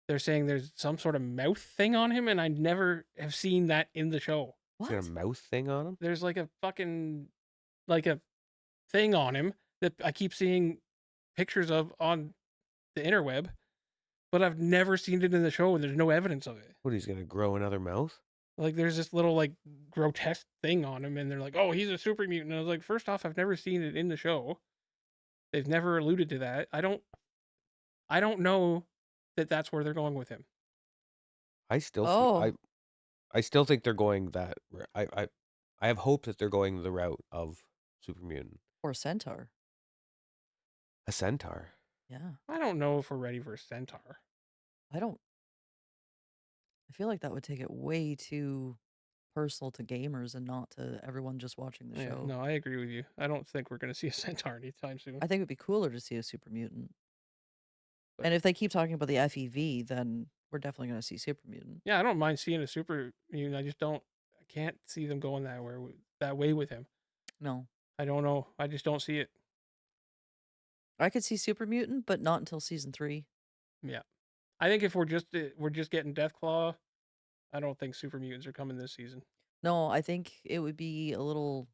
they're saying there's some sort of mouth thing on him, and I never have seen that in the show. He's What? got a mouth thing on him. There's like a fucking like a thing on him that I keep seeing pictures of on the interweb, but I've never seen it in the show, and there's no evidence of it. What, he's gonna grow another mouth? Like there's this little like grotesque thing on him, and they're like, "Oh, he's a super mutant." And I was like, first off, I've never seen it in the show. They've never alluded to that. I don't know that that's where they're going with him. I still, Oh. I still think they're going that. I have hope that they're going the route of super mutant, Or Centaur. a centaur. Yeah. I don't know if we're ready for a centaur. I feel like that would take it way too personal to gamers and not to everyone just watching the Yeah, show. no, I agree with you. I don't think we're going to see a centaur anytime soon. I think it'd be cooler to see a super mutant. But- And if they keep talking about the FEV, then we're definitely going to see super mutant. Yeah, I don't mind seeing a super mutant. I can't see them going that way with him. No. I don't know. I just don't see it. I could see super mutant, but not until season 3. Yeah, I think if we're just getting Deathclaw, I don't think super mutants are coming this season. No, I think it would be a little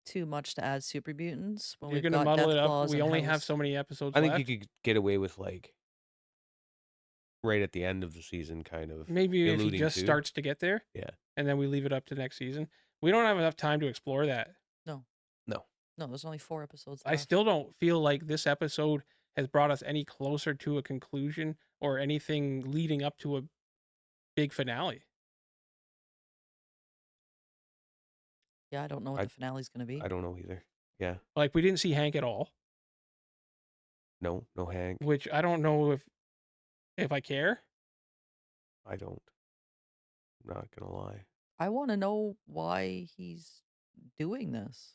too much to add super mutants when You're we've going to got muddle Death it up. Claws We and only have House. so many episodes I think left. you could get away with like right at the end of the season, kind of. Maybe if he alluding just to. starts to get there. Yeah. And then we leave it up to next season. We don't have enough time to explore that. No, there's only 4 episodes I left. still don't feel like this episode has brought us any closer to a conclusion or anything leading up to a big finale. Yeah, I don't know what the finale's going to be. I don't know either. Yeah. Like we didn't see Hank at all, No Hank. which I don't know if I care. I don't. I'm not gonna lie. I want to know why he's doing this.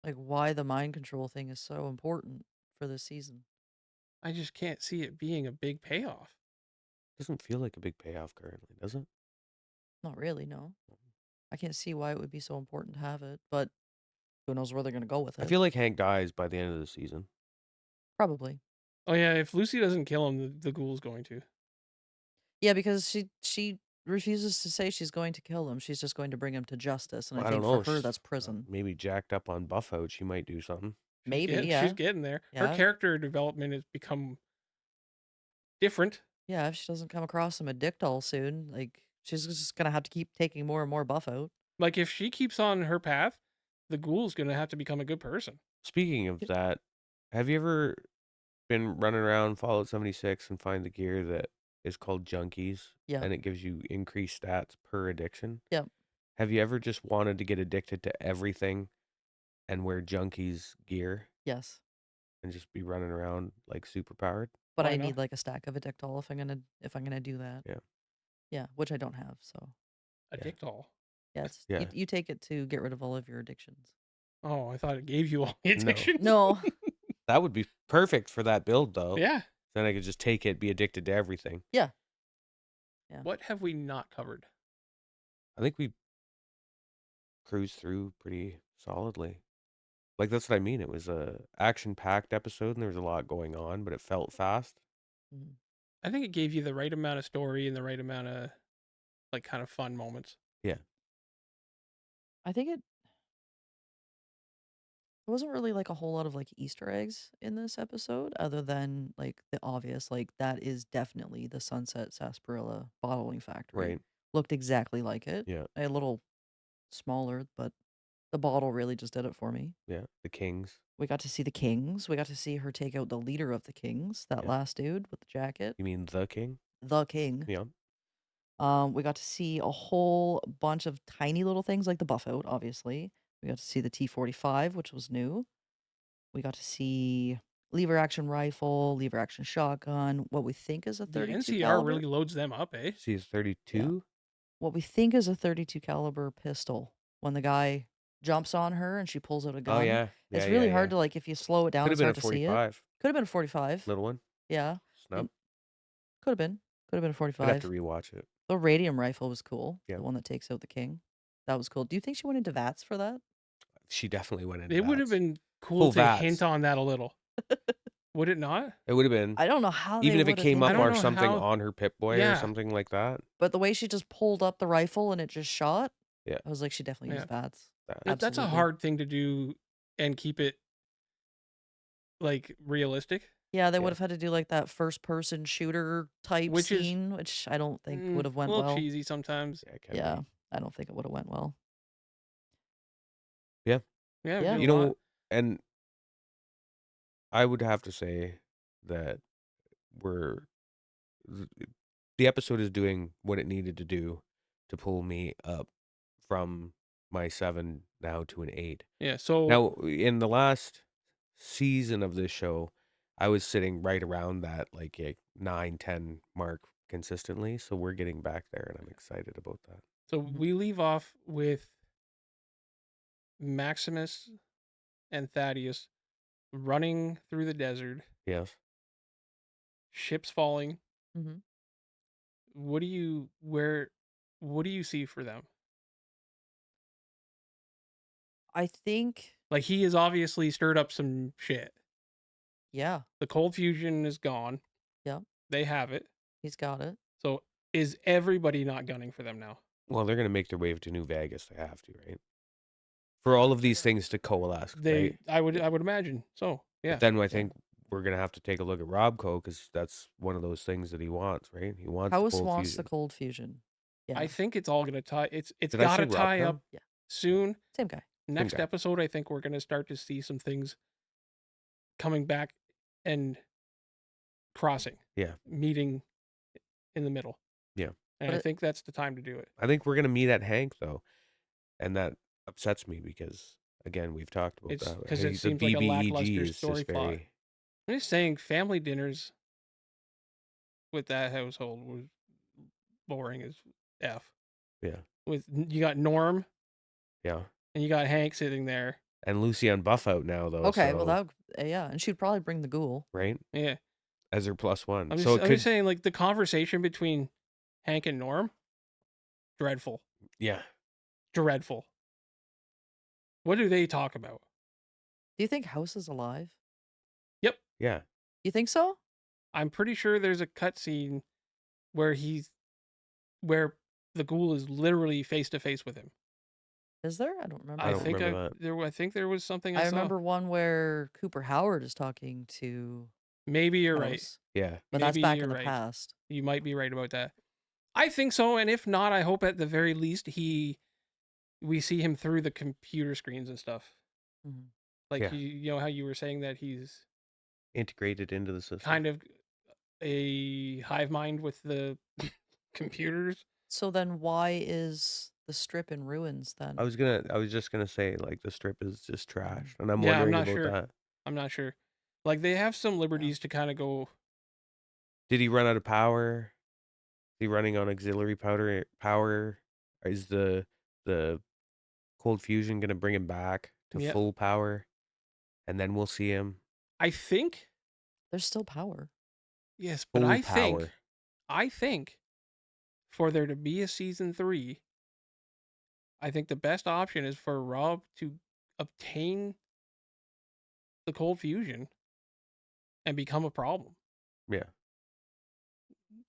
Like, why the mind control thing is so important for this season. I just can't see it being a big payoff. Doesn't feel like a big payoff currently, does it? Not really, no. I can't see why it would be so important to have it, but who knows where they're going to go with I it. feel like Hank dies by the end of the season. Probably. Oh yeah, if Lucy doesn't kill him, the ghoul's going to. Yeah, because she refuses to say she's going to kill him. She's just going to bring him to justice, and Well, I I don't think for know. her that's prison. Maybe jacked up on buff out, she might do something. Maybe, She's yeah. getting there. Yeah. Her character development has become different. Yeah, if she doesn't come across some addictol soon, like she's just gonna have to keep taking more and more buff out. Like if she keeps on her path, the ghoul's gonna have to become a good person. Speaking of that, have you ever been running around Fallout 76 and find the gear that is called Junkies? Yeah. And it gives you increased stats per addiction? Yeah. Have you ever just wanted to get addicted to everything and wear Junkies gear Yes. and just be running around like super powered? But Why I not? need like a stack of addictol if I'm gonna do that. Yeah. Yeah, which I don't have, so Addictol. yeah, it's Yeah. you take it to get rid of all of your addictions. Oh, I thought it gave you all the addictions. No. That would be perfect for that build, though. Yeah. Then I could just take it, be addicted to everything. Yeah. Yeah. What have we not covered? I think we cruised through pretty solidly. Like, that's what I mean. It was a action-packed episode, and there was a lot going on, but it felt fast. Mhm. I think it gave you the right amount of story and the right amount of like kind of fun moments. Yeah. I think it wasn't really like a whole lot of like Easter eggs in this episode, other than like the obvious, like that is definitely the Sunset Sarsaparilla bottling factory. Right. Looked exactly like it. Yeah. A little smaller, but the bottle really just did it for me. Yeah. The Kings. We got to see the Kings. We got to see her take out the leader of the Kings, that Yeah. last dude with the jacket. You mean the King? The King. Yeah. We got to see a whole bunch of tiny little things like the Buffout, obviously. We got to see the T-45, which was new. We got to see lever action rifle, lever action shotgun, what we think is a The 32 NCR caliber. really loads them up, eh? See, it's 32? What we think is a 32 caliber pistol. When the guy jumps on her and she pulls out a gun. Oh, yeah. It's really hard to like if you slow it down Could and have been a start to see it. 45. Could have been a 45. Little one. Yeah. Snub. Could have been. Could have been a I'd 45. have to rewatch it. The radium rifle was cool. Yeah. The one that takes out the king. That was cool. Do you think she went into VATS for that? She definitely went into It would have VATS. been cool Full to VATS. hint on that a little. Would it not? It would have been. I don't know how Even they if it would've came up hinted. I don't or know something how- on her Pip-Boy or Yeah. something like that. But the way she just pulled up the rifle and it just shot. Yeah. I was like, she definitely used VATS. That's a Absolutely. hard thing to do and keep it like realistic. Yeah, they Yeah. would have had to do like that first person shooter type Which is- scene, which I don't think would have A went little well. cheesy sometimes. Yeah, it can Yeah, be. I don't think it would have went well. Yeah. Yeah. do You a lot. know, and I would have to say that the episode is doing what it needed to do to pull me up from my 7 now to an 8. Yeah. So Now, in the last season of this show, I was sitting right around that like a 9, 10 mark consistently. So we're getting back there, and I'm excited about that. Mhm. we leave off with Maximus and Thaddeus running through the desert, Yes. ships falling. hmm What do you see for them? I think, Like he has obviously stirred up some shit. yeah, The cold fusion is gone. Yep. They have it. he's got it. So is everybody not gunning for them now? Well, they're going to make their way to New Vegas. They have to, right? For all of these things to coalesce, right? I would imagine. So, yeah. But then I think we're going to have to take a look at Robco because that's one of those things that he wants, right? He wants House the cold wants fusion. the cold fusion. Yeah, I think it's all going to tie it's Did I got to say tie Robco? up Yeah. soon. same guy. Next guy. episode I think we're going to start to see some things coming back and crossing. Yeah. Meeting in the middle. Yeah. And But I it- think that's the time to do it. I think we're going to meet at Hank, though. And that upsets me because, again, we've talked about It's that. 'cause it The seems like a BBEG lackluster is story just plot. very... I'm just saying family dinners with that household was boring as F. Yeah. with you got Norm Yeah. and you got Hank sitting there. And Lucy on buff out now, though. Okay, well so, that yeah, and she'd probably bring the ghoul. right? Yeah. As her +1. I'm So just, I'm just saying, like, the conversation between Hank and Norm, dreadful. Yeah. Dreadful. What do they talk about? Do you think House is alive? Yep. Yeah. You think so? I'm pretty sure there's a cutscene where where the ghoul is literally face to face with him. Is there? I don't remember. I don't remember that. I think there was something I I saw. remember one where Cooper Howard is talking to Maybe you're right. House, Yeah. but that's Maybe back you're in the right. past. You might be right about that. I think so, and if not, I hope at the very least we see him through the computer screens and stuff. Mhm. Like Yeah. you know how you were saying that he's Integrated into the system. kind of a hive mind with the computers. So then why is the strip in ruins then? I was just gonna say, like, the strip is just trash. And I'm Yeah, I'm wondering not about sure. that. I'm not sure. Like they have some liberties to kind of go. Did he run out of power? Is he running on auxiliary power? Is the cold fusion gonna bring him back to Yep. full power? And then we'll see him I think There's still power. yes, but full power. I think for there to be a season 3, I think the best option is for Rob to obtain the cold fusion and become a problem. Yeah.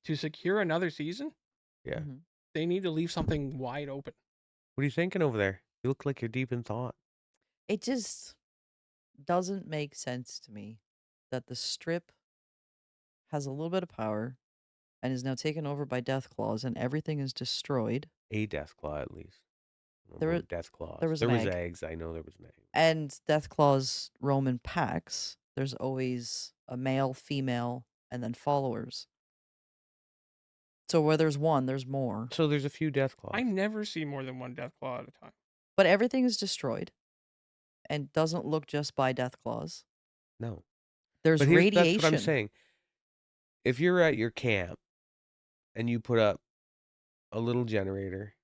To secure another season, Yeah. Mhm. they need to leave something wide open. What are you thinking over there? You look like you're deep in thought. It just doesn't make sense to me that the strip has a little bit of power and is now taken over by death claws and everything is destroyed. A death claw, at least. I don't There know wa- about death claws. there was There an was egg. eggs. I know there was an egg. And death claws roam in packs. There's always a male, female, and then followers. So where there's one, there's more. So there's a few death claws. I never see more than one death claw at a time. But everything is destroyed and doesn't look just by death claws. No. There's But radiation. that's what I'm saying. If you're at your camp and you put up a little generator,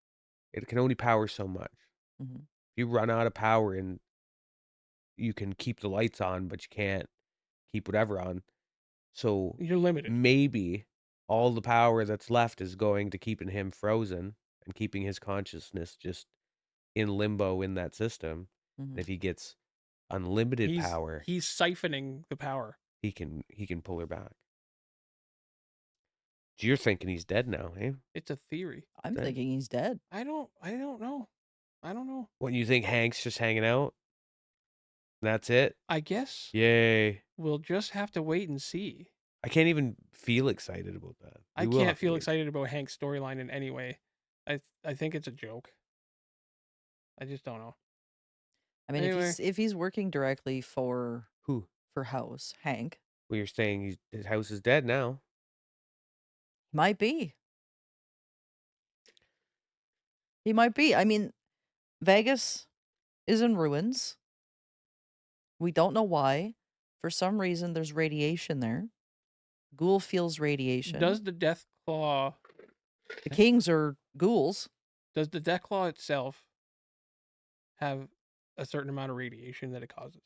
it can only power so much. Mhm. If you run out of power and you can keep the lights on, but you can't keep whatever on. So You're limited. maybe all the power that's left is going to keeping him frozen and keeping his consciousness just in limbo in that system. Mhm. If he gets unlimited power, He's siphoning the power. he can pull her back. So you're thinking he's dead now, eh? It's a theory. I'm Dead. thinking he's dead. I don't know. I don't know. What, you think Hank's just hanging out? That's it? I guess Yay. we'll just have to wait and see. I can't even feel excited about that. I We will have can't to feel wait. excited about Hank's storyline in any way. I think it's a joke. I just don't know. I mean, Anyway. if he's working directly for Who? House, Hank, Well, you're saying his house is dead now. might be. He might be. I mean, Vegas is in ruins. We don't know why. For some reason, there's radiation there. Ghoul feels radiation. Does the death claw The kings are ghouls. Does the death claw itself have a certain amount of radiation that it causes?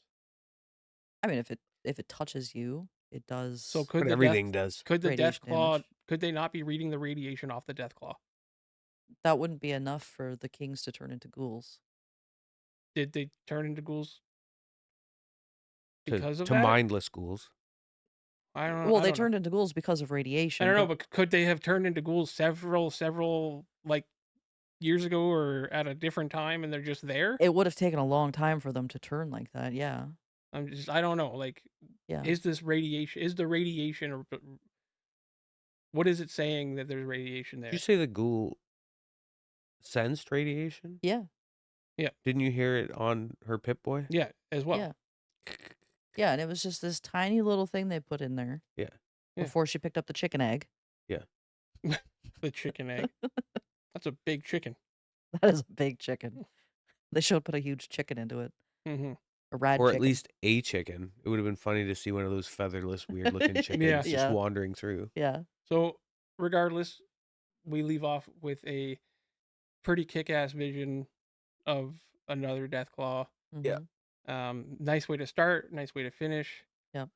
I mean, if it touches you, it does. So could But the everything death, does. could the death radiation claw damage. could they not be reading the radiation off the death claw? That wouldn't be enough for the kings to turn into ghouls. Did they turn into ghouls To because of to that? mindless ghouls. I don't know. Well, I they don't know. turned into ghouls because of radiation. I don't know, but could they have turned into ghouls several like years ago or at a different time and they're just there? It would have taken a long time for them to turn like that. Yeah. I don't know. Like, Yeah. is the radiation or what is it saying that there's radiation there? Did you say the ghoul sensed radiation? Yeah. Didn't you hear it on her Pip-Boy? Yeah, as well. Yeah. Yeah, and it was just this tiny little thing they put in there. Yeah. Yeah. Before she picked up the chicken egg. The chicken egg. That's a big chicken. That is a big chicken. They should put a huge chicken into it. Mm-hmm. A rad Or chicken. at least a chicken. It would have been funny to see one of those featherless, weird-looking chickens Yeah. just Yeah. wandering through. Yeah. So, regardless, we leave off with a pretty kick-ass vision of another Deathclaw. Yeah. Nice way to start, nice way to finish. Yep.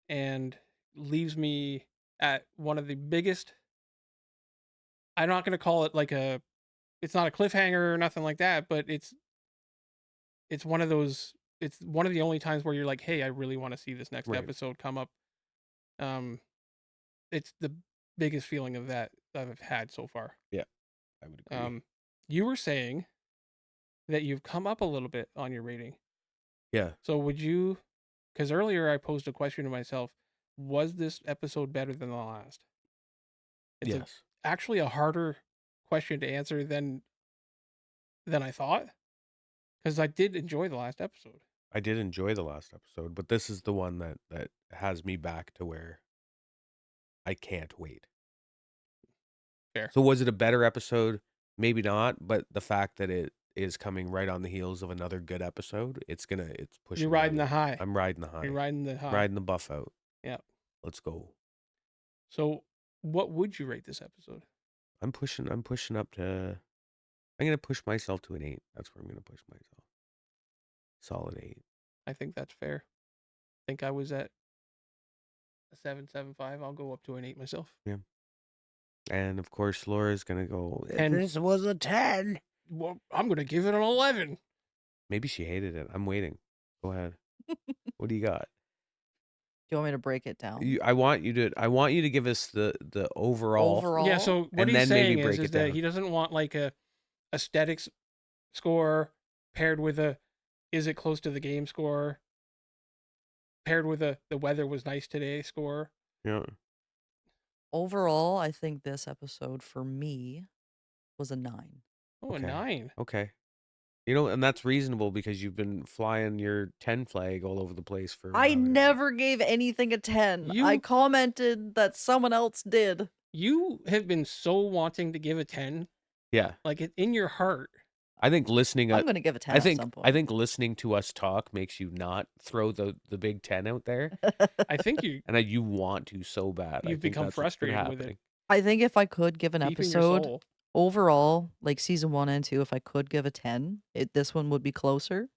And leaves me at one of the biggest. I'm not going to call it like it's not a cliffhanger or nothing like that, but it's one of those. It's one of the only times where you're like, hey, I really want to see this next Right. episode come up. It's the biggest feeling of that I've had so far. Yeah, I would agree. You were saying that you've come up a little bit on your rating. Yeah. So would you, because earlier I posed a question to myself, was this episode better than the last? It's Yes. actually a harder question to answer than I thought, because I did enjoy the last episode. I did enjoy the last episode, but this is the one that has me back to where I can't wait. Fair. So was it a better episode? Maybe not, but the fact that it is coming right on the heels of another good episode, it's pushing. You're me riding over. the high. I'm riding the high. You're riding the high. Riding the buff out. Yeah. Let's go. So what would you rate this episode? I'm pushing up to. I'm gonna push myself to an 8. That's where I'm gonna push myself. Solid 8. I think that's fair. I think I was at a 7.75. I'll go up to an 8 myself. Yeah. And of course, Laura's gonna go. 10. This was a 10. Well, I'm gonna give it an 11. Maybe she hated it. I'm waiting. Go ahead. What do you got? Do you want me to break it down? I want you to give us the overall. Overall? Yeah, so what And he's then maybe saying break is it that down. he doesn't want like a aesthetics score paired with a is it close to the game score paired with the weather was nice today score. Yeah. Overall, I think this episode for me was a 9. Oh, Okay. a 9. Okay. And that's reasonable because you've been flying your 10 flag all over the place for. I never gave anything a 10. I commented that someone else did. You have been so wanting to give a 10. Yeah. Like in your heart. I think listening. I'm going to give a 10 at some point. I think listening to us talk makes you not throw the big 10 out there. I think you And you want to so bad. You've become frustrated with it. I think if I could give an Deep in your episode soul. overall, like season 1 and 2, if I could give a 10, this one would be closer.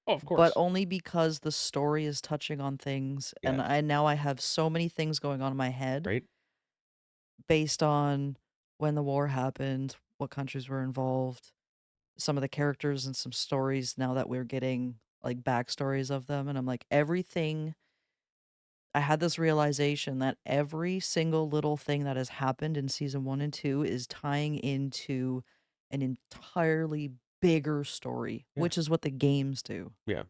Oh, of course. But only because the story is touching on things, and I have so many things going on in my head, Right? Based on when the war happened, what countries were involved, some of the characters and some stories. Now that we're getting like backstories of them, and I'm like, everything. I had this realization that every single little thing that has happened in season 1 and 2 is tying into an entirely bigger story, which is what the games do. Yeah.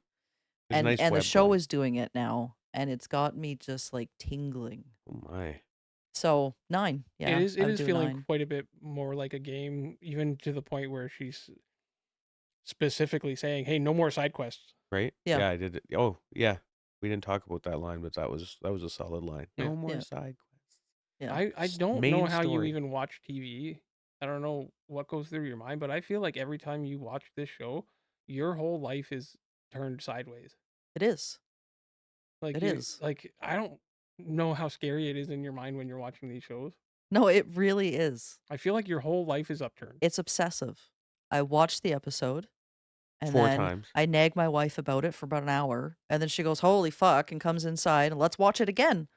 And the show is doing it now, and it's got me just like tingling. Oh my. So 9. Yeah. It is feeling quite a bit more like a game, even to the point where she's specifically saying, "Hey, no more side quests." Right? Yeah. Yeah, I did it. Oh, yeah. We didn't talk about that line, but that was a solid line. Yeah. No more side quests. Yeah. I don't Main know how you story. even watch TV. I don't know what goes through your mind, but I feel like every time you watch this show, your whole life is turned sideways. It is. Like It is. Like I don't know how scary it is in your mind when you're watching these shows. No, it really is. I feel like your whole life is upturned. It's obsessive. I watched the episode, and 4 then times. I nag my wife about it for about an hour, and then she goes, "Holy fuck," and comes inside and let's watch it again.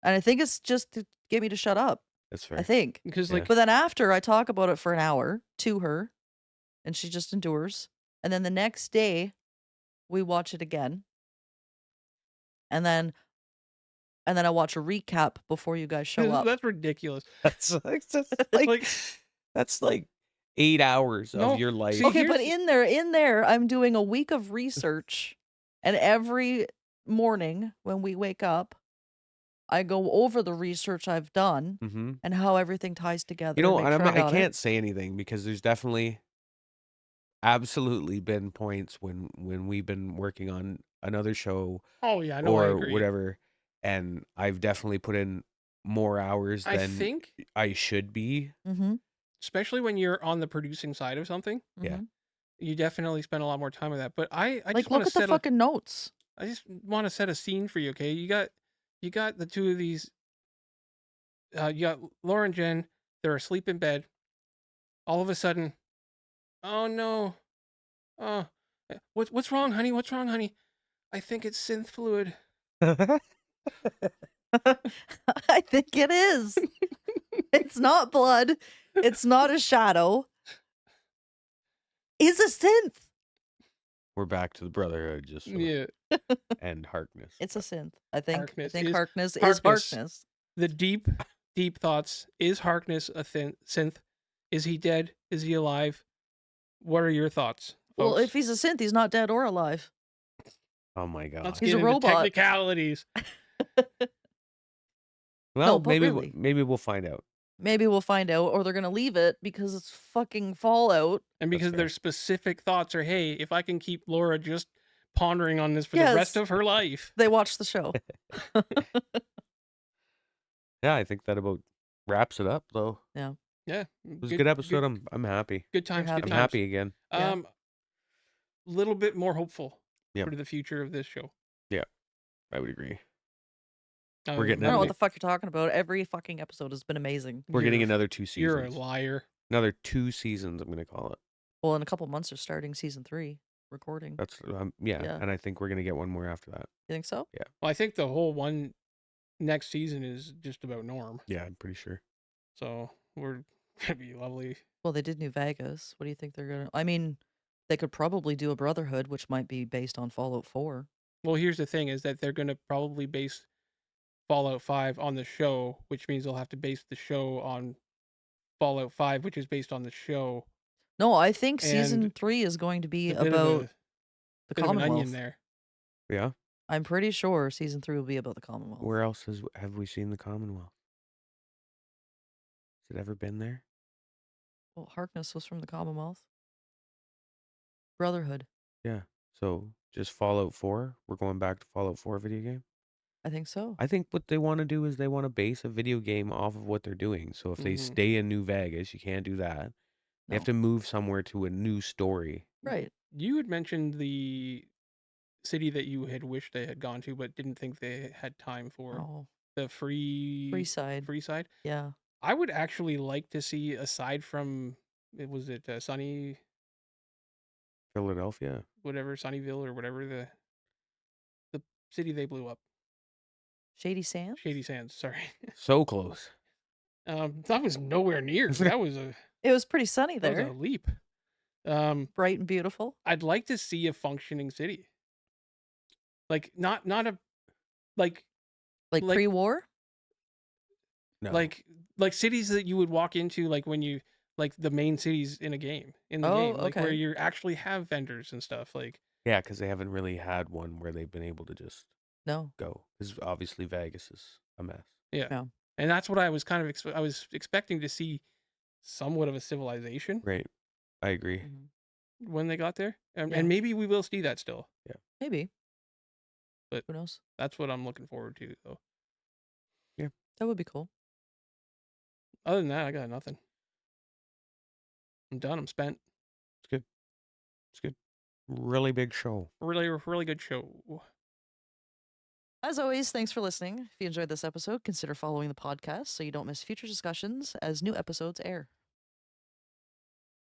And I think it's just to get me to shut up. That's fair. I think. Because Yeah. like But then after I talk about it for an hour to her, and she just endures. And then the next day, we watch it again. And then I watch a recap before you guys show up. that's ridiculous. That's like 8 hours No, of your life. see, Okay, but here's- in there, I'm doing a week of research, and every morning when we wake up, I go over the research I've done Mm-hmm. and how everything ties together. You know, make and sure I I got it. can't say anything because there's definitely absolutely been points when we've been working on another show Oh yeah, I know. I or agree. whatever, and I've definitely put in more hours I than think, I should be. Mm-hmm. especially when you're on the producing side of something, Yeah. you definitely spend a lot more time with that. But I Like, just want look to at the set fucking notes. I just want to set a scene for you. Okay, you got the two of these. You got Laura and Jen. They're asleep in bed. all of a sudden, oh no, oh, what's wrong, honey? What's wrong, honey? I think it's synth fluid. I think it is. It's not blood. It's not a shadow. It's a synth. We're back to the Brotherhood, just so. Yeah, And Harkness. It's a synth. I think Harkness Harkness is is Harkness. Harkness. the deep thoughts. Is Harkness a synth? Is he dead? Is he alive? What are your thoughts, Well, folks? if he's a synth, he's not dead or alive. Oh my god. Let's He's get a into robot. technicalities. Well, but really. maybe we'll find out. Maybe we'll find out, or they're gonna leave it because it's fucking Fallout. And because fair. their specific thoughts are, hey, if I can keep Laura just pondering on this for the rest Yes. of her life. They watch the show. Yeah, I think that about wraps it up, though. Yeah, It was a good episode. I'm happy. Good times. happy. Good I'm times. happy again. Yeah. Little bit more hopeful Yep. for the future of this show. I would agree. Um, We're getting I don't know what into the fuck you're talking about. Every fucking episode has been amazing. We're getting you're- another 2 You're a seasons. liar. Another 2 seasons, I'm going to call it. Well, in a couple months, they're starting season 3 recording. That's Yeah. and I think we're going to get one more after that. You think so? Well, I think the whole one next season is just about Norm. Yeah, I'm pretty sure. So we're gonna be lovely. Well, they did New Vegas. What do you think they're gonna? I mean, they could probably do a Brotherhood, which might be based on Fallout 4. Well, here's the thing: is that they're gonna probably base Fallout 5 on the show, which means they'll have to base the show on Fallout 5, which is based on the show. No, I think And season 3 is going to be A bit about of the bit of an onion Commonwealth. there. Yeah. I'm pretty sure season 3 will be about the Commonwealth. Where else have we seen the Commonwealth? Has it ever been there? Well, Harkness was from the Commonwealth. Brotherhood. Yeah. So just Fallout 4. We're going back to Fallout 4 video game. I think so. I think what they want to do is they want to base a video game off of what they're doing. So if they Mhm. stay in New Vegas, you can't do that. They have No. to move somewhere to a new story. Right. You had mentioned the city that you had wished they had gone to, but didn't think they had time for. Oh, The free side. side. Yeah. I would actually like to see, aside from was it Sunny Philadelphia. whatever Sunnyville or whatever the city they blew up, Shady Sands? Shady Sands. Sorry, So close. that was nowhere near. That was a It was pretty sunny that was there. a leap. Bright and beautiful. I'd like to see a functioning city, like not a like Like Like- pre-war? No. like cities that you would walk into, like when you like the main cities in a game Oh, like where okay. you actually have vendors and stuff. Like Yeah, because they haven't really had one where they've been able to just No. go. Because obviously Vegas is a mess. and that's what I was kind of I was expecting to see somewhat of a civilization Right. I agree. Mhm. when they got there, Yeah. and maybe we will see that still. Maybe. But- who knows? That's what I'm looking forward to, though. That would be cool. Other than that, I got nothing. I'm done. I'm spent. It's good. Really big show. Really good show. As always, thanks for listening. If you enjoyed this episode, consider following the podcast so you don't miss future discussions as new episodes air.